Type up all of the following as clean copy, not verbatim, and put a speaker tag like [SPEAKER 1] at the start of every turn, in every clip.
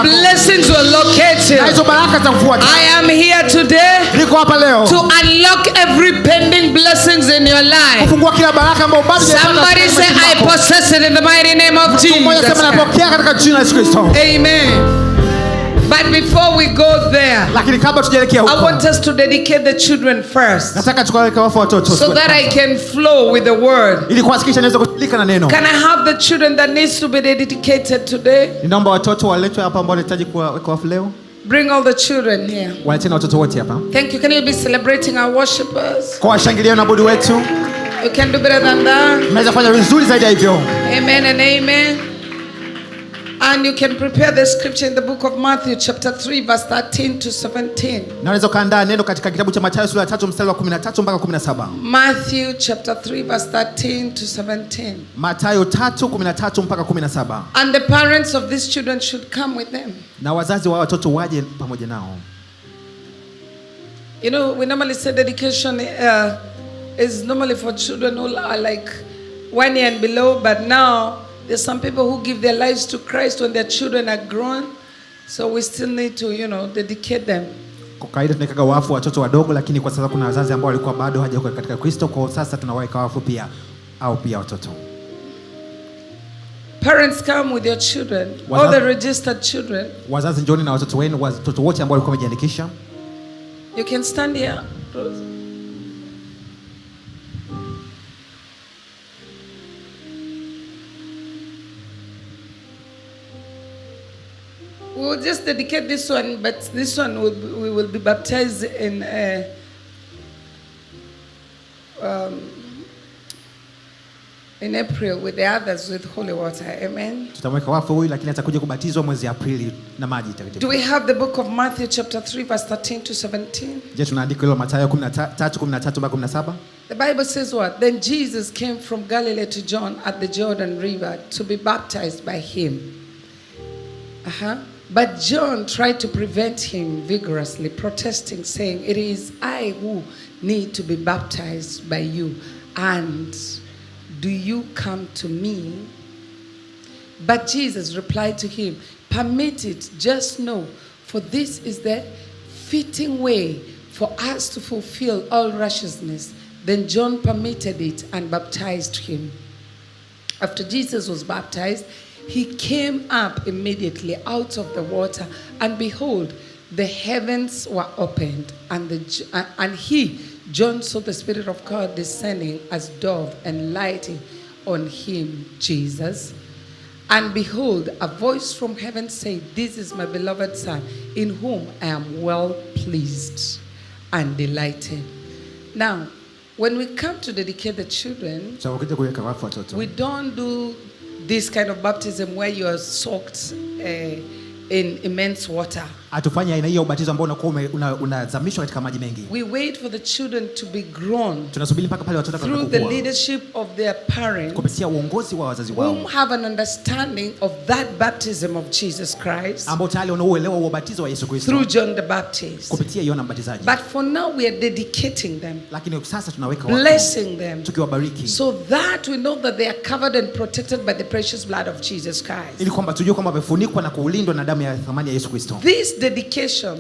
[SPEAKER 1] yako.
[SPEAKER 2] blessings will locate you.
[SPEAKER 1] Na hizo baraka zitakufuata.
[SPEAKER 2] I am here today
[SPEAKER 1] Niko hapa leo
[SPEAKER 2] to unlock every pending blessings in your life.
[SPEAKER 1] kufungua kila baraka ambayo bado
[SPEAKER 2] Somebody say, I possess it in the mighty name of Jesus.
[SPEAKER 1] Mmoja sema napokea katika jina la Yesu Kristo.
[SPEAKER 2] Amen. But before we go there,
[SPEAKER 1] Lakini kabla tujaelekea
[SPEAKER 2] I
[SPEAKER 1] huko,
[SPEAKER 2] want us to dedicate the children first,
[SPEAKER 1] nataka tukaweke wafu watoto
[SPEAKER 2] so that I can flow with the word.
[SPEAKER 1] ili kuhakikisha naweza kushirika na neno.
[SPEAKER 2] Can I have the children that needs to be dedicated today?
[SPEAKER 1] Ninaomba watoto waletwe hapa ambao wanahitaji kuweka wafu leo.
[SPEAKER 2] Bring all the children here.
[SPEAKER 1] Waleteni watoto wote hapa.
[SPEAKER 2] Thank you. Can you be celebrating our worshipers?
[SPEAKER 1] Kwa washangilia na abudu wetu.
[SPEAKER 2] You can do better than that.
[SPEAKER 1] Mnaweza fanya vizuri zaidi ya hivyo.
[SPEAKER 2] Amen and amen. And you can prepare the scripture in the book of Matthew chapter 3 verse 13 to 17.
[SPEAKER 1] Na unaweza kaandaa neno katika kitabu cha Mathayo sura ya 3 mstari wa 13 mpaka 17.
[SPEAKER 2] Matthew chapter 3 verse 13 to 17.
[SPEAKER 1] Mathayo 3:13 mpaka 17.
[SPEAKER 2] And the parents of these children should come with them.
[SPEAKER 1] Na wazazi wa watoto waje pamoja nao.
[SPEAKER 2] You know, we normally say dedication is normally for children who are like 1 year and below, but now there's some people who give their lives to Christ when their children are grown, so we still need to, dedicate them.
[SPEAKER 1] Kwa kawaida tunaweka wafu watoto wadogo, lakini kwa sasa kuna wazazi ambao walikuwa bado hawajaokoka katika Kristo, kwa sasa tunaweka wafu pia watoto.
[SPEAKER 2] Parents, come with your children, all the registered children.
[SPEAKER 1] Wazazi njoni na watoto wenu, watoto wote ambao walikuwa wamejiandikisha.
[SPEAKER 2] You can stand here, Rose. We will just dedicate this one, but this one we will be baptized in April with the others with holy water. Amen.
[SPEAKER 1] Tutamweka wafu huyu, lakini atakuja kubatizwa mwezi Aprili na maji takatifu.
[SPEAKER 2] Do we have the book of Matthew chapter 3 verse 13 to 17?
[SPEAKER 1] Je, tunaandika hilo Mathayo 13:13 mpaka 17?
[SPEAKER 2] The Bible says what? Then Jesus came from Galilee to John at the Jordan River to be baptized by him. But John tried to prevent him vigorously, protesting, saying, "It is I who need to be baptized by you, and do you come to me?" But Jesus replied to him, "Permit it, just know, for this is the fitting way for us to fulfill all righteousness." Then John permitted it and baptized him. After Jesus was baptized, he came up immediately out of the water, and behold, the heavens were opened, and John saw the Spirit of God descending as dove and lighting on him, Jesus. And behold, a voice from heaven said, "This is my beloved Son, in whom I am well pleased and delighted." Now, when we come to dedicate the children, we don't do this kind of baptism where you are soaked in immense water.
[SPEAKER 1] Atufanya aina hiyo ubatizo ambao unakuwa unazamishwa katika maji mengi.
[SPEAKER 2] We wait for the children to be grown.
[SPEAKER 1] Tunasubiri mpaka pale watoto
[SPEAKER 2] through the leadership of their parents,
[SPEAKER 1] kupitia uongozi wa wazazi wao,
[SPEAKER 2] who have an understanding of that baptism of Jesus Christ,
[SPEAKER 1] ambao tayari wanauelewa wa ubatizo wa Yesu Kristo,
[SPEAKER 2] through John the Baptist,
[SPEAKER 1] kupitia Yohana Mbatizaji.
[SPEAKER 2] But for now we are dedicating them,
[SPEAKER 1] lakini sasa tunaweka watu,
[SPEAKER 2] blessing them,
[SPEAKER 1] tukiwabariki,
[SPEAKER 2] so that we know that they are covered and protected by the precious blood of Jesus Christ,
[SPEAKER 1] ili kwamba tujue kwamba wamefunikwa na kulindwa na damu ya thamani ya Yesu Kristo.
[SPEAKER 2] This dedication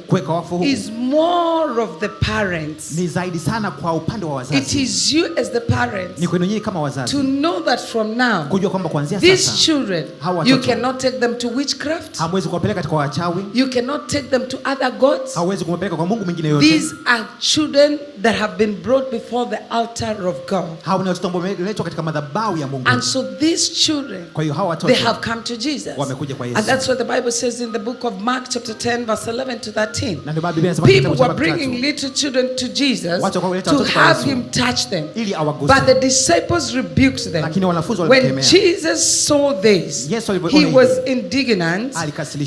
[SPEAKER 2] is more of the parents.
[SPEAKER 1] Ni zaidi sana kwa upande wa wazazi.
[SPEAKER 2] It is you as the parents,
[SPEAKER 1] ni kwenu nyinyi kama wazazi,
[SPEAKER 2] to know that from now,
[SPEAKER 1] kujua kwamba kuanzia
[SPEAKER 2] these
[SPEAKER 1] sasa
[SPEAKER 2] children, you cannot take them to witchcraft,
[SPEAKER 1] hamwezi kuwapeleka katika wachawi,
[SPEAKER 2] you cannot take them to other gods,
[SPEAKER 1] hawezi kuwapeleka kwa mungu mwingine yote.
[SPEAKER 2] These are children that have been brought before the altar of God.
[SPEAKER 1] Hao ni watoto ambao wameletwa katika madhabahu ya Mungu.
[SPEAKER 2] And so these children,
[SPEAKER 1] kwa hiyo hawa watoto,
[SPEAKER 2] they have come to Jesus.
[SPEAKER 1] Wamekuja kwa Yesu.
[SPEAKER 2] And that's what the Bible says in the book of Mark chapter 10 verse 11 to 13.
[SPEAKER 1] People
[SPEAKER 2] were bringing little children to Jesus to have him touch them. But the disciples rebuked them. When Jesus saw this, he was indignant.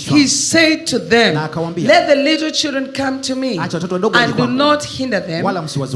[SPEAKER 2] He said to them, "Let the little children come to me, and do not hinder them,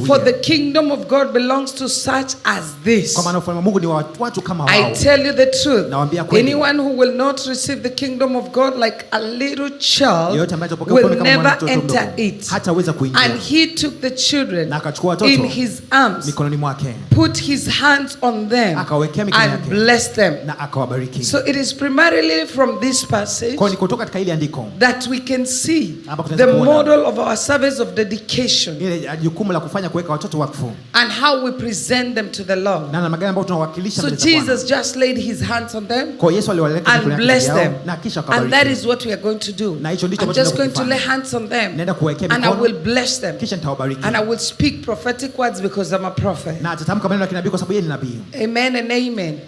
[SPEAKER 2] for the kingdom of God belongs to such as this." I tell you the truth, anyone who will not receive the kingdom of God like a little child
[SPEAKER 1] ambaye atapokea ufalme
[SPEAKER 2] will
[SPEAKER 1] kama mwana
[SPEAKER 2] never
[SPEAKER 1] mtoto mdogo
[SPEAKER 2] enter it.
[SPEAKER 1] hataweza kuingia.
[SPEAKER 2] And he took the children
[SPEAKER 1] Na akachukua watoto
[SPEAKER 2] in his arms,
[SPEAKER 1] mikononi mwake,
[SPEAKER 2] put his hands on them,
[SPEAKER 1] akawekea mikono
[SPEAKER 2] and
[SPEAKER 1] yake
[SPEAKER 2] blessed them.
[SPEAKER 1] na akawabariki.
[SPEAKER 2] So it is primarily from this passage
[SPEAKER 1] Kwa ni kutoka katika ile andiko
[SPEAKER 2] that we can see
[SPEAKER 1] ambapo
[SPEAKER 2] the
[SPEAKER 1] tunaweza kuona
[SPEAKER 2] model of our service of dedication
[SPEAKER 1] ile jukumu la kufanya kuweka watoto wakfu
[SPEAKER 2] and how we present them to the Lord.
[SPEAKER 1] na namna gani ambayo tunawakilisha
[SPEAKER 2] So
[SPEAKER 1] mbele za Bwana.
[SPEAKER 2] Jesus just laid his hands on them
[SPEAKER 1] Kwa Yesu aliwaleta
[SPEAKER 2] and
[SPEAKER 1] mikono
[SPEAKER 2] blessed
[SPEAKER 1] yake
[SPEAKER 2] them.
[SPEAKER 1] na kisha
[SPEAKER 2] And that
[SPEAKER 1] akawabariki.
[SPEAKER 2] is what we are going to do.
[SPEAKER 1] Na hicho ndicho
[SPEAKER 2] I'm
[SPEAKER 1] ambacho
[SPEAKER 2] just going
[SPEAKER 1] tunaenda
[SPEAKER 2] to lay hands on them
[SPEAKER 1] Naenda kuwekea
[SPEAKER 2] and I
[SPEAKER 1] mikono
[SPEAKER 2] will bless them.
[SPEAKER 1] kisha nitawabariki.
[SPEAKER 2] And I will speak prophetic words because I'm a prophet.
[SPEAKER 1] Na atatamka maneno ya kinabii kwa sababu yeye ni nabii.
[SPEAKER 2] Amen and amen.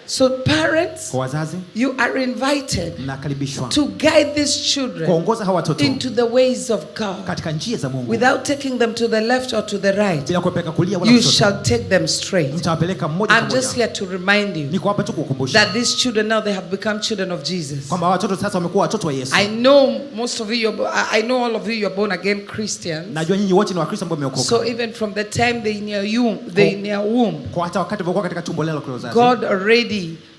[SPEAKER 2] So parents,
[SPEAKER 1] Kwa wazazi
[SPEAKER 2] you are invited
[SPEAKER 1] mnakaribishwa
[SPEAKER 2] to guide these children
[SPEAKER 1] kuongoza hawa watoto
[SPEAKER 2] into the ways of God
[SPEAKER 1] katika njia za Mungu
[SPEAKER 2] without taking them to the left or to the right.
[SPEAKER 1] bila kuwapeleka kulia wala
[SPEAKER 2] You
[SPEAKER 1] kushoto.
[SPEAKER 2] shall take them straight.
[SPEAKER 1] Mtawapeleka mmoja
[SPEAKER 2] I'm
[SPEAKER 1] kwa
[SPEAKER 2] just
[SPEAKER 1] moja.
[SPEAKER 2] here to remind you
[SPEAKER 1] Niko hapa tu kukukumbusha
[SPEAKER 2] that these children now they have become children of Jesus.
[SPEAKER 1] kwamba watoto sasa wamekuwa watoto wa Yesu.
[SPEAKER 2] I know most of you, I know all of you, you're born again Christians.
[SPEAKER 1] Najua nyinyi wote ni Wakristo ambao mmeokoka.
[SPEAKER 2] So even from the time they in your womb,
[SPEAKER 1] Kwa hata wakati walipokuwa katika tumbo leo la uzazi.
[SPEAKER 2] God already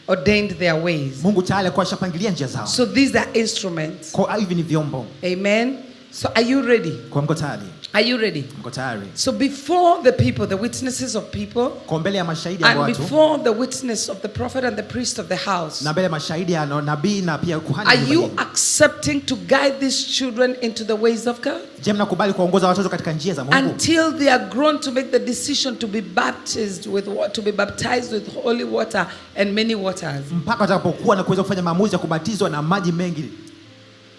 [SPEAKER 2] ordained their ways.
[SPEAKER 1] Mungu tayari alikuwa ashapangilia njia zao.
[SPEAKER 2] So these are instruments.
[SPEAKER 1] Kwa hivi ni vyombo.
[SPEAKER 2] Amen. So are you ready?
[SPEAKER 1] Kwa mko tayari?
[SPEAKER 2] Are you ready?
[SPEAKER 1] Mko tayari?
[SPEAKER 2] So before the people, the witnesses of people,
[SPEAKER 1] Kwa mbele ya mashahidi ya
[SPEAKER 2] and
[SPEAKER 1] watu
[SPEAKER 2] before the witness of the prophet and the priest of the house,
[SPEAKER 1] na mbele ya mashahidi ya nabii na pia kuhani.
[SPEAKER 2] are
[SPEAKER 1] wa
[SPEAKER 2] you
[SPEAKER 1] nyumba hii.
[SPEAKER 2] accepting to guide these children into the ways of God?
[SPEAKER 1] Je, mnakubali kuongoza watoto katika njia za Mungu?
[SPEAKER 2] Until they are grown to make the decision to be baptized with holy water and many waters.
[SPEAKER 1] Mpaka watakapokuwa na kuweza kufanya maamuzi ya kubatizwa na maji mengi.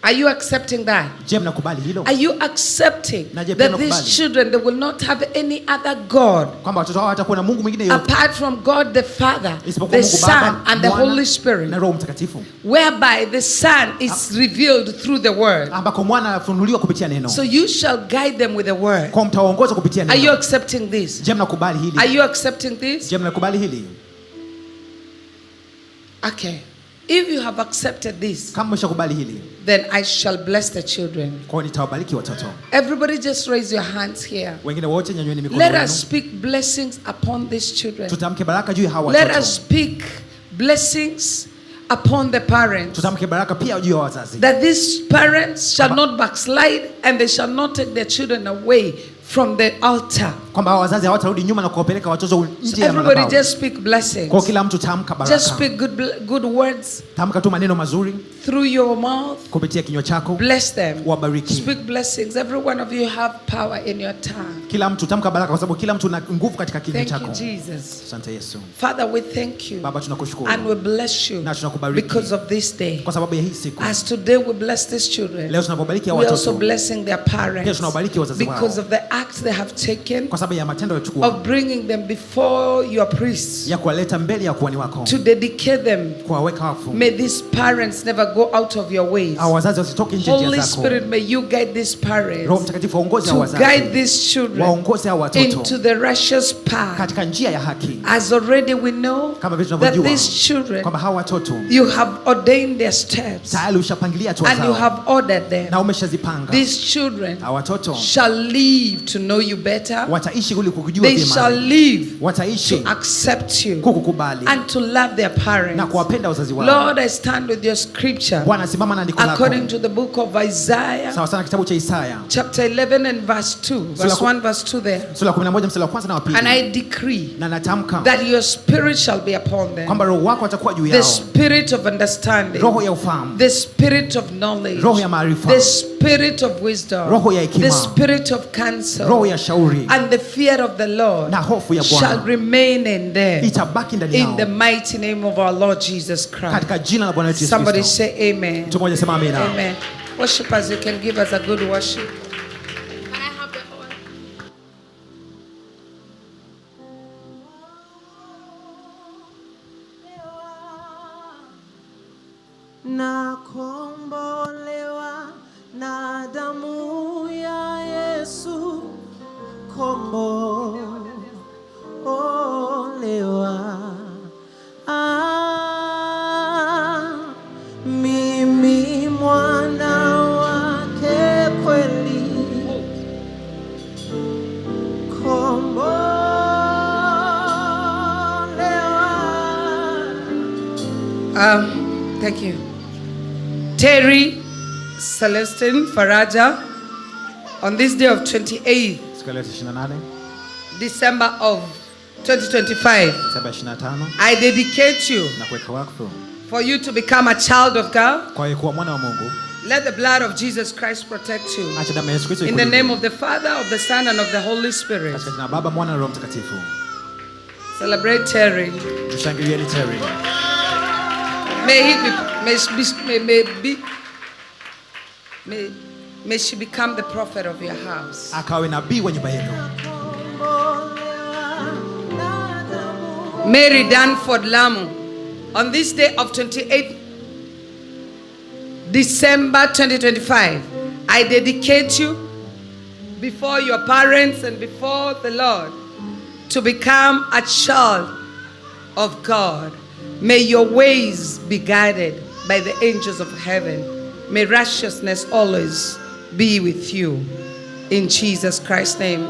[SPEAKER 2] Are you accepting that?
[SPEAKER 1] Je, mnakubali hilo?
[SPEAKER 2] Are you accepting
[SPEAKER 1] Na je,
[SPEAKER 2] that
[SPEAKER 1] mnakubali?
[SPEAKER 2] these children, they will not have any other God
[SPEAKER 1] Kwamba watoto hao hatakuwa na Mungu mwingine yote
[SPEAKER 2] apart from God the Father,
[SPEAKER 1] isipokuwa
[SPEAKER 2] the
[SPEAKER 1] Mungu
[SPEAKER 2] Son,
[SPEAKER 1] Baba,
[SPEAKER 2] and the
[SPEAKER 1] Mwana
[SPEAKER 2] Holy Spirit,
[SPEAKER 1] na Roho Mtakatifu,
[SPEAKER 2] whereby the Son is revealed through the Word.
[SPEAKER 1] ambako mwana anafunuliwa kupitia neno.
[SPEAKER 2] So you shall guide them with the Word.
[SPEAKER 1] Kwa mtawaongoza kupitia
[SPEAKER 2] Are you
[SPEAKER 1] neno.
[SPEAKER 2] accepting this?
[SPEAKER 1] Je, mnakubali hili?
[SPEAKER 2] Are you accepting this?
[SPEAKER 1] Je, mnakubali hili?
[SPEAKER 2] Okay. If you have accepted this,
[SPEAKER 1] Kama mshakubali hili,
[SPEAKER 2] then I shall bless the children.
[SPEAKER 1] kwa nitawabariki watoto.
[SPEAKER 2] Everybody just raise your hands here.
[SPEAKER 1] Wengine wote nyanyueni mikono
[SPEAKER 2] Let
[SPEAKER 1] yenu.
[SPEAKER 2] us speak blessings upon these children.
[SPEAKER 1] Tutamke baraka juu ya hawa
[SPEAKER 2] Let
[SPEAKER 1] watoto.
[SPEAKER 2] us speak blessings upon the parents.
[SPEAKER 1] Tutamke baraka pia juu ya wazazi.
[SPEAKER 2] That these parents shall not backslide and they shall not take their children away from the altar.
[SPEAKER 1] Kwamba hawa wazazi hawatarudi nyuma na kuwapeleka watoto
[SPEAKER 2] So
[SPEAKER 1] nje ya
[SPEAKER 2] everybody
[SPEAKER 1] madhabahu.
[SPEAKER 2] just speak blessings.
[SPEAKER 1] Kwa kila mtu tamka baraka.
[SPEAKER 2] Just speak good words
[SPEAKER 1] Tamka tu maneno mazuri
[SPEAKER 2] through your mouth.
[SPEAKER 1] kupitia kinywa chako.
[SPEAKER 2] Bless them.
[SPEAKER 1] Wabariki.
[SPEAKER 2] Speak blessings. Every one of you have power in your tongue.
[SPEAKER 1] Kila mtu tamka baraka kwa sababu kila mtu ana nguvu katika kinywa
[SPEAKER 2] Thank
[SPEAKER 1] chako.
[SPEAKER 2] you, Jesus.
[SPEAKER 1] Asante Yesu.
[SPEAKER 2] Father, we thank you
[SPEAKER 1] Baba tunakushukuru.
[SPEAKER 2] and we bless you
[SPEAKER 1] Na tunakubariki.
[SPEAKER 2] because of this day.
[SPEAKER 1] Kwa sababu ya hii siku.
[SPEAKER 2] As today we bless these children,
[SPEAKER 1] Leo tunapobariki hawa
[SPEAKER 2] we're also
[SPEAKER 1] watoto.
[SPEAKER 2] blessing their
[SPEAKER 1] Pia
[SPEAKER 2] parents
[SPEAKER 1] tunawabariki wazazi wao.
[SPEAKER 2] because of the acts they have taken
[SPEAKER 1] Kwa sababu ya matendo yachukua
[SPEAKER 2] of bringing them before your priests
[SPEAKER 1] ya kuwaleta mbele ya kuhani wako.
[SPEAKER 2] to dedicate them.
[SPEAKER 1] Kuwaweka wafu.
[SPEAKER 2] May these parents never go out of your ways.
[SPEAKER 1] Hao wazazi wasitoke nje ya njia
[SPEAKER 2] Holy
[SPEAKER 1] zako.
[SPEAKER 2] Spirit, may you guide these
[SPEAKER 1] Roho
[SPEAKER 2] parents
[SPEAKER 1] Mtakatifu aongoze hao
[SPEAKER 2] to
[SPEAKER 1] wazazi.
[SPEAKER 2] guide these children
[SPEAKER 1] Waongoze hao watoto
[SPEAKER 2] into the righteous path.
[SPEAKER 1] katika njia ya haki.
[SPEAKER 2] As already we know
[SPEAKER 1] Kama vile
[SPEAKER 2] that
[SPEAKER 1] tunavyojua
[SPEAKER 2] these children,
[SPEAKER 1] kwamba hawa watoto
[SPEAKER 2] you have ordained their steps
[SPEAKER 1] tayari ushapangilia hatua
[SPEAKER 2] and you
[SPEAKER 1] zao
[SPEAKER 2] have ordered them.
[SPEAKER 1] na umeshazipanga.
[SPEAKER 2] These children
[SPEAKER 1] Hawa watoto
[SPEAKER 2] shall live to know you better.
[SPEAKER 1] wataishi ili kukujua
[SPEAKER 2] They shall
[SPEAKER 1] vyema.
[SPEAKER 2] live
[SPEAKER 1] Wataishi
[SPEAKER 2] to accept you
[SPEAKER 1] kukukubali
[SPEAKER 2] and to love their
[SPEAKER 1] na
[SPEAKER 2] parents.
[SPEAKER 1] kuwapenda wazazi wao.
[SPEAKER 2] Lord, I stand with your scripture
[SPEAKER 1] Bwana, simama na andiko lako.
[SPEAKER 2] according to the book of Isaiah,
[SPEAKER 1] Sawa sana kitabu cha Isaya
[SPEAKER 2] chapter 11 and verse 2, verse 1, verse 2 there.
[SPEAKER 1] sura ya 11 mstari wa kwanza na wa
[SPEAKER 2] And I
[SPEAKER 1] pili.
[SPEAKER 2] decree
[SPEAKER 1] Na natamka
[SPEAKER 2] that your spirit shall be upon them.
[SPEAKER 1] kwamba roho wako atakuwa juu
[SPEAKER 2] The
[SPEAKER 1] yao.
[SPEAKER 2] spirit of understanding,
[SPEAKER 1] Roho ya ufahamu,
[SPEAKER 2] the spirit of knowledge,
[SPEAKER 1] roho ya maarifa,
[SPEAKER 2] the spirit of wisdom,
[SPEAKER 1] roho ya hekima,
[SPEAKER 2] the spirit of counsel,
[SPEAKER 1] roho ya shauri
[SPEAKER 2] and the fear of the Lord
[SPEAKER 1] na hofu ya
[SPEAKER 2] shall
[SPEAKER 1] Bwana
[SPEAKER 2] remain in them.
[SPEAKER 1] itabaki ndani
[SPEAKER 2] In the
[SPEAKER 1] yao
[SPEAKER 2] mighty name of our Lord Jesus Christ.
[SPEAKER 1] katika jina la Bwana wetu Yesu
[SPEAKER 2] Somebody
[SPEAKER 1] Kristo.
[SPEAKER 2] say amen.
[SPEAKER 1] Mtu mmoja sema amina.
[SPEAKER 2] Amen. Worshippers, you can give us a good worship.
[SPEAKER 3] Na kombolewa na damu ya Yesu, kombolewa. Mimi mwana wake kweli, kombolewa.
[SPEAKER 2] Thank you. Terry, Celestine Faraja, on this day of 28th
[SPEAKER 1] Siku ya leo 28
[SPEAKER 2] December of 2025,
[SPEAKER 1] Disemba 25
[SPEAKER 2] I dedicate you
[SPEAKER 1] na kuweka wakfu
[SPEAKER 2] for you to become a child of God.
[SPEAKER 1] kwa hiyo kuwa mwana wa Mungu.
[SPEAKER 2] Let the blood of Jesus Christ protect you.
[SPEAKER 1] Acha damu ya Yesu Kristo
[SPEAKER 2] In the
[SPEAKER 1] ikulinde.
[SPEAKER 2] name of the Father, of the Son, and of the Holy Spirit.
[SPEAKER 1] Katika jina la Baba, Mwana na Roho Mtakatifu.
[SPEAKER 2] Celebrate Terry.
[SPEAKER 1] Tushangilieni Terry.
[SPEAKER 2] May she become the prophet of your house.
[SPEAKER 1] Akawe nabii wa nyumba yenu.
[SPEAKER 2] Mary Danford Lamu, on this day of 28th December 2025, I dedicate you before your parents and before the Lord to become a child of God. May your ways be guided by the angels of heaven. May righteousness always be with you. In Jesus Christ's name.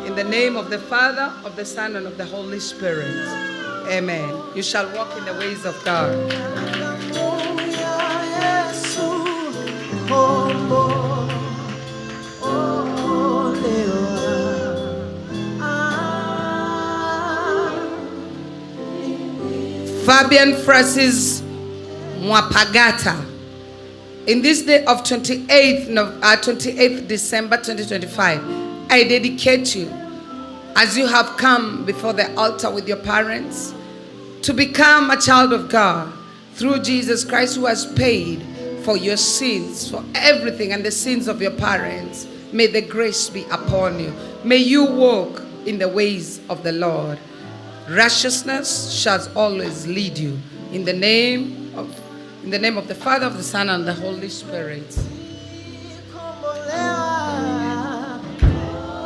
[SPEAKER 2] In the name of the Father, of the Son, and of the Holy Spirit. Amen. You shall walk in the ways of God. Fabian Francis Mwapagata, in this day of 28th December 2025, I dedicate you, as you have come before the altar with your parents, to become a child of God through Jesus Christ, who has paid for your sins, for everything, and the sins of your parents. May the grace be upon you. May you walk in the ways of the Lord. Righteousness shall always lead you. In the name of the Father, of the Son, and the Holy Spirit.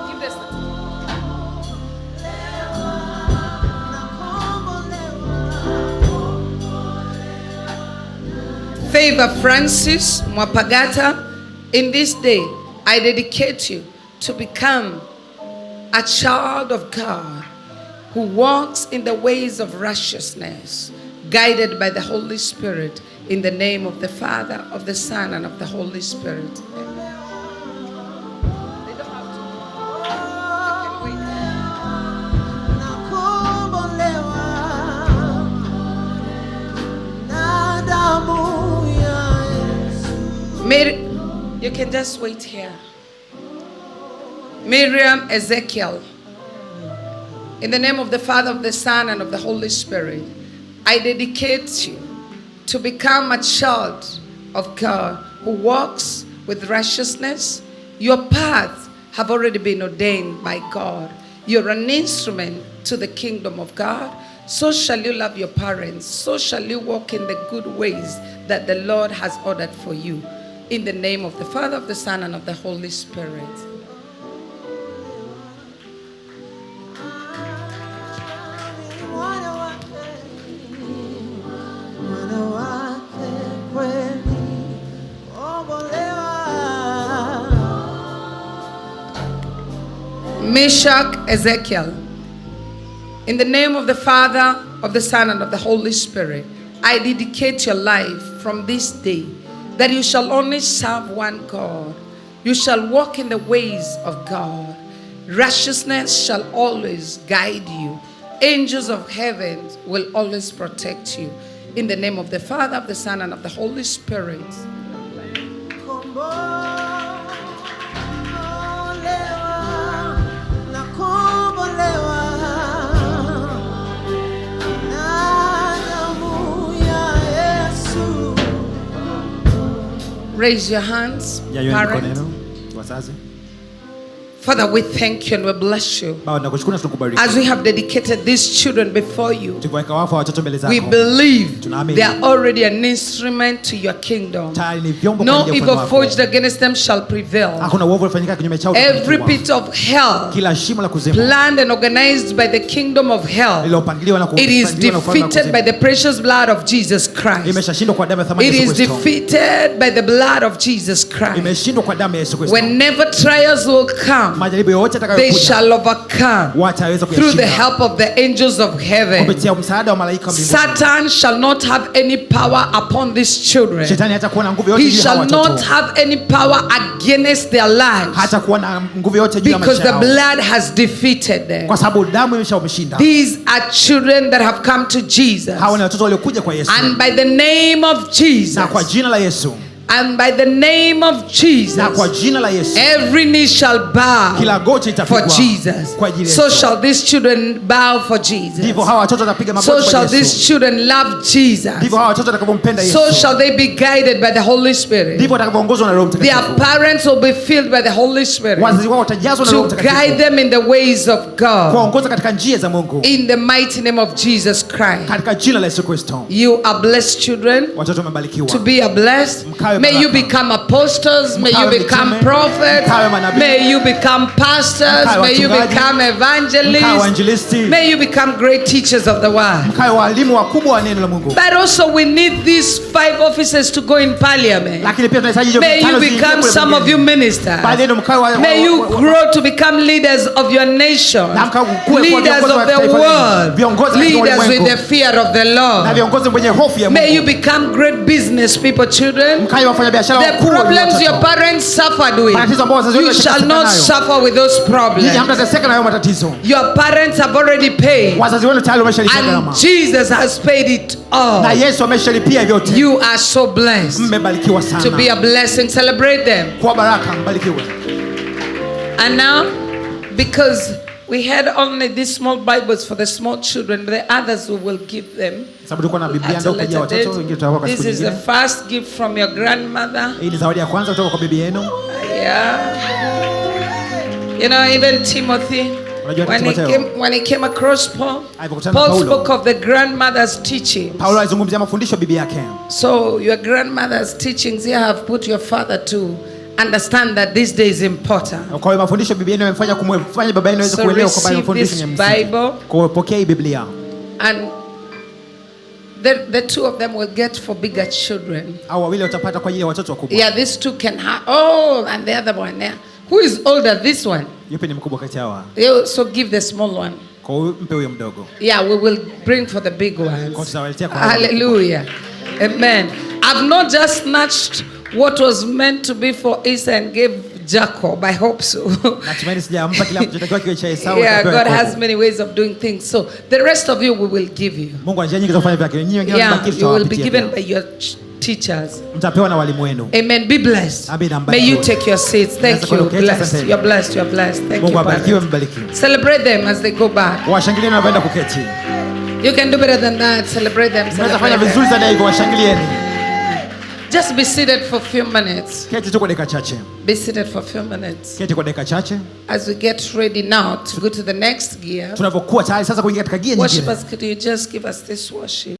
[SPEAKER 2] Give this. Favor Francis Mwapagata, in this day I dedicate you to become a child of God who walks in the ways of righteousness, guided by the Holy Spirit, in the name of the Father, of the Son, and of the Holy Spirit. Amen. They don't have to. They can wait. Mary, you can just wait here. Miriam Ezekiel, in the name of the Father, of the Son, and of the Holy Spirit, I dedicate you to become a child of God who walks with righteousness. Your paths have already been ordained by God. You're an instrument to the kingdom of God. So shall you love your parents. So shall you walk in the good ways that the Lord has ordered for you. In the name of the Father, of the Son, and of the Holy Spirit. Meshach Ezekiel, in the name of the Father, of the Son, and of the Holy Spirit, I dedicate your life from this day that you shall only serve one God. You shall walk in the ways of God. Righteousness shall always guide you. Angels of heaven will always protect you. In the name of the Father, of the Son, and of the Holy Spirit. Raise your hands, parents. Father, we thank you and we bless you. As we have dedicated these children before you, we believe they are already an instrument to your kingdom. No evil forged against them shall prevail. Every pit of hell, planned and organized by the kingdom of hell, it is defeated by the precious blood of Jesus Christ. It is defeated by the blood of Jesus Christ. Whenever trials will come, come,
[SPEAKER 1] majaribu yote
[SPEAKER 2] they
[SPEAKER 1] yatakayokuja
[SPEAKER 2] shall overcome
[SPEAKER 1] wataweza
[SPEAKER 2] through the
[SPEAKER 1] kuyashinda
[SPEAKER 2] help of the angels of heaven.
[SPEAKER 1] kupitia msaada wa malaika mbinguni.
[SPEAKER 2] Satan shall not have any power upon these children.
[SPEAKER 1] Shetani hatakuwa na nguvu yote
[SPEAKER 2] He
[SPEAKER 1] juu ya
[SPEAKER 2] shall
[SPEAKER 1] watoto.
[SPEAKER 2] not have any power against their lives,
[SPEAKER 1] Hatakuwa na nguvu yote juu ya
[SPEAKER 2] because
[SPEAKER 1] maisha
[SPEAKER 2] the
[SPEAKER 1] yao.
[SPEAKER 2] blood has defeated them.
[SPEAKER 1] Kwa sababu damu imeshamshinda.
[SPEAKER 2] These are children that have come to Jesus.
[SPEAKER 1] Hawa ni watoto waliokuja kwa Yesu.
[SPEAKER 2] And by the name of Jesus,
[SPEAKER 1] Na kwa jina la Yesu.
[SPEAKER 2] and by the name of Jesus,
[SPEAKER 1] Na kwa jina la Yesu.
[SPEAKER 2] every knee shall bow
[SPEAKER 1] Kila goti
[SPEAKER 2] for
[SPEAKER 1] itapigwa
[SPEAKER 2] Jesus.
[SPEAKER 1] kwa ajili ya
[SPEAKER 2] So
[SPEAKER 1] Yesu.
[SPEAKER 2] shall these children bow for Jesus.
[SPEAKER 1] Ndivyo hawa watoto watapiga magoti
[SPEAKER 2] So
[SPEAKER 1] kwa
[SPEAKER 2] shall
[SPEAKER 1] Yesu.
[SPEAKER 2] these children love Jesus.
[SPEAKER 1] Ndivyo hawa watoto watakapompenda Yesu.
[SPEAKER 2] So shall they be guided by the Holy Spirit.
[SPEAKER 1] Ndivyo watakapoongozwa na Roho
[SPEAKER 2] Their
[SPEAKER 1] Mtakatifu.
[SPEAKER 2] parents will be filled by the Holy Spirit
[SPEAKER 1] Wazazi wao watajazwa na Roho
[SPEAKER 2] to
[SPEAKER 1] Mtakatifu.
[SPEAKER 2] guide them in the ways of God.
[SPEAKER 1] Kuwaongoza katika njia za Mungu.
[SPEAKER 2] In the mighty name of Jesus Christ.
[SPEAKER 1] Katika jina la Yesu Kristo.
[SPEAKER 2] You are blessed children.
[SPEAKER 1] Watoto wamebarikiwa.
[SPEAKER 2] To be a blessed.
[SPEAKER 1] Mkawe
[SPEAKER 2] May you
[SPEAKER 1] baraka.
[SPEAKER 2] become apostles. May you
[SPEAKER 1] Mkawe
[SPEAKER 2] become
[SPEAKER 1] mitume.
[SPEAKER 2] prophets.
[SPEAKER 1] Mkawe manabii.
[SPEAKER 2] May you become pastors.
[SPEAKER 1] Mkawe
[SPEAKER 2] May you
[SPEAKER 1] wachungaji.
[SPEAKER 2] become
[SPEAKER 1] Mkawe
[SPEAKER 2] evangelists.
[SPEAKER 1] wainjilisti.
[SPEAKER 2] May you become great teachers of the word.
[SPEAKER 1] Mkawe walimu wakubwa wa neno la Mungu.
[SPEAKER 2] But also we need these 5 offices to go in parliament.
[SPEAKER 1] Lakini pia tunahitaji hizo
[SPEAKER 2] May you
[SPEAKER 1] vitano ziingie
[SPEAKER 2] become
[SPEAKER 1] kule
[SPEAKER 2] some of
[SPEAKER 1] bungeni.
[SPEAKER 2] you ministers.
[SPEAKER 1] Baadaye ndio mkawe wa-
[SPEAKER 2] May you grow to become leaders of your nation.
[SPEAKER 1] Na mkawe kuwe
[SPEAKER 2] Leaders
[SPEAKER 1] viongozi wa
[SPEAKER 2] of the
[SPEAKER 1] taifa lenu.
[SPEAKER 2] world.
[SPEAKER 1] Viongozi katika
[SPEAKER 2] Leaders with
[SPEAKER 1] ulimwengu.
[SPEAKER 2] the fear of the
[SPEAKER 1] Na
[SPEAKER 2] Lord.
[SPEAKER 1] viongozi wenye hofu ya
[SPEAKER 2] May you
[SPEAKER 1] Mungu.
[SPEAKER 2] become great business people, children.
[SPEAKER 1] Mkawe wafanya biashara
[SPEAKER 2] The
[SPEAKER 1] wakubwa
[SPEAKER 2] problems
[SPEAKER 1] watoto.
[SPEAKER 2] your parents suffered with,
[SPEAKER 1] Matatizo ambayo wazazi
[SPEAKER 2] you
[SPEAKER 1] wenu
[SPEAKER 2] shall
[SPEAKER 1] waliteseka
[SPEAKER 2] not
[SPEAKER 1] nayo.
[SPEAKER 2] suffer with those
[SPEAKER 1] Nyinyi
[SPEAKER 2] problems.
[SPEAKER 1] hamtateseka na hayo matatizo.
[SPEAKER 2] Your parents have already paid,
[SPEAKER 1] Wazazi wenu tayari wameshalipia gharama.
[SPEAKER 2] and Jesus has paid it
[SPEAKER 1] Na
[SPEAKER 2] all.
[SPEAKER 1] Yesu ameshalipia vyote.
[SPEAKER 2] You are so blessed
[SPEAKER 1] Mmebarikiwa
[SPEAKER 2] to be
[SPEAKER 1] sana.
[SPEAKER 2] a blessing. Celebrate them.
[SPEAKER 1] Kwa baraka mbarikiwe.
[SPEAKER 2] And now, because we had only these small Bibles for the small children, the others we will give them
[SPEAKER 1] Sababu tulikuwa na Biblia
[SPEAKER 2] at a
[SPEAKER 1] ndogo kwa ajili ya
[SPEAKER 2] later
[SPEAKER 1] watoto, wengine tutakuwa kwa
[SPEAKER 2] date.
[SPEAKER 1] siku
[SPEAKER 2] This is the
[SPEAKER 1] nyingine.
[SPEAKER 2] first gift from your grandmother.
[SPEAKER 1] Hii ni zawadi ya kwanza kutoka kwa bibi yenu.
[SPEAKER 2] Yeah. You know, even Timothy,
[SPEAKER 1] Unajua
[SPEAKER 2] when he came across Paul,
[SPEAKER 1] Alipokutana na
[SPEAKER 2] Paul
[SPEAKER 1] Paulo.
[SPEAKER 2] spoke of the grandmother's teaching.
[SPEAKER 1] Paulo alizungumzia mafundisho ya bibi yake.
[SPEAKER 2] So your grandmother's teachings here have put your father to understand that this day is important.
[SPEAKER 1] Kwa hiyo mafundisho ya bibi yenu yamefanya kumfanya baba yenu aweze
[SPEAKER 2] So
[SPEAKER 1] kuelewa kwamba
[SPEAKER 2] receive
[SPEAKER 1] mafundisho
[SPEAKER 2] this
[SPEAKER 1] ni ya msingi.
[SPEAKER 2] Bible.
[SPEAKER 1] Kwa hiyo pokea hii Biblia.
[SPEAKER 2] And the two of them will get for bigger children.
[SPEAKER 1] Au wawili watapata kwa ajili ya watoto wakubwa.
[SPEAKER 2] Yeah, these two can have. Oh, and the other one there. Who is older? This one.
[SPEAKER 1] Yupi ni mkubwa kati yao?
[SPEAKER 2] So give the small one.
[SPEAKER 1] Kwa hiyo mpe huyo mdogo.
[SPEAKER 2] Yeah, we will bring for the big
[SPEAKER 1] Kwa
[SPEAKER 2] ones.
[SPEAKER 1] tutawaletea kwa
[SPEAKER 2] Hallelujah. Amen. I've not just snatched what was meant to be for Esau and gave Jacob. I hope so.
[SPEAKER 1] Natumaini sijampa kile ambacho kitakiwa kiwe cha Esau.
[SPEAKER 2] Yeah,
[SPEAKER 1] atapewa
[SPEAKER 2] God
[SPEAKER 1] Yakobo.
[SPEAKER 2] has many ways of doing things. So the rest of you we will give you.
[SPEAKER 1] Mungu ana njia nyingi za kufanya vyake. Nyinyi wengine
[SPEAKER 2] Yeah,
[SPEAKER 1] mtabaki
[SPEAKER 2] you will be
[SPEAKER 1] tutawapitia
[SPEAKER 2] given
[SPEAKER 1] pia.
[SPEAKER 2] by your teachers.
[SPEAKER 1] Mtapewa na walimu wenu.
[SPEAKER 2] Amen. Be blessed.
[SPEAKER 1] Amina,
[SPEAKER 2] May you
[SPEAKER 1] mbarikiwe.
[SPEAKER 2] take your seats. Thank
[SPEAKER 1] Mnaweza
[SPEAKER 2] you.
[SPEAKER 1] kuelekea
[SPEAKER 2] Blessed.
[SPEAKER 1] sasa.
[SPEAKER 2] You're blessed. You're blessed. Thank you.
[SPEAKER 1] Mungu abarikiwe,
[SPEAKER 2] Father.
[SPEAKER 1] mbariki.
[SPEAKER 2] Celebrate them as they go back.
[SPEAKER 1] Washangilie wanavyoenda kuketi.
[SPEAKER 2] You can do better than that. Celebrate them.
[SPEAKER 1] Mnaweza fanya
[SPEAKER 2] Celebrate
[SPEAKER 1] vizuri
[SPEAKER 2] them.
[SPEAKER 1] zaidi hivyo, washangilieni.
[SPEAKER 2] Just be seated for a few minutes.
[SPEAKER 1] Keti tu kwa dakika chache.
[SPEAKER 2] Be seated for a few minutes.
[SPEAKER 1] Keti kwa dakika chache.
[SPEAKER 2] As we get ready now to go to the next gear.
[SPEAKER 1] Tunavyokuwa tayari sasa kuingia katika gia nyingine.
[SPEAKER 2] Worshippers, could you just give us this worship?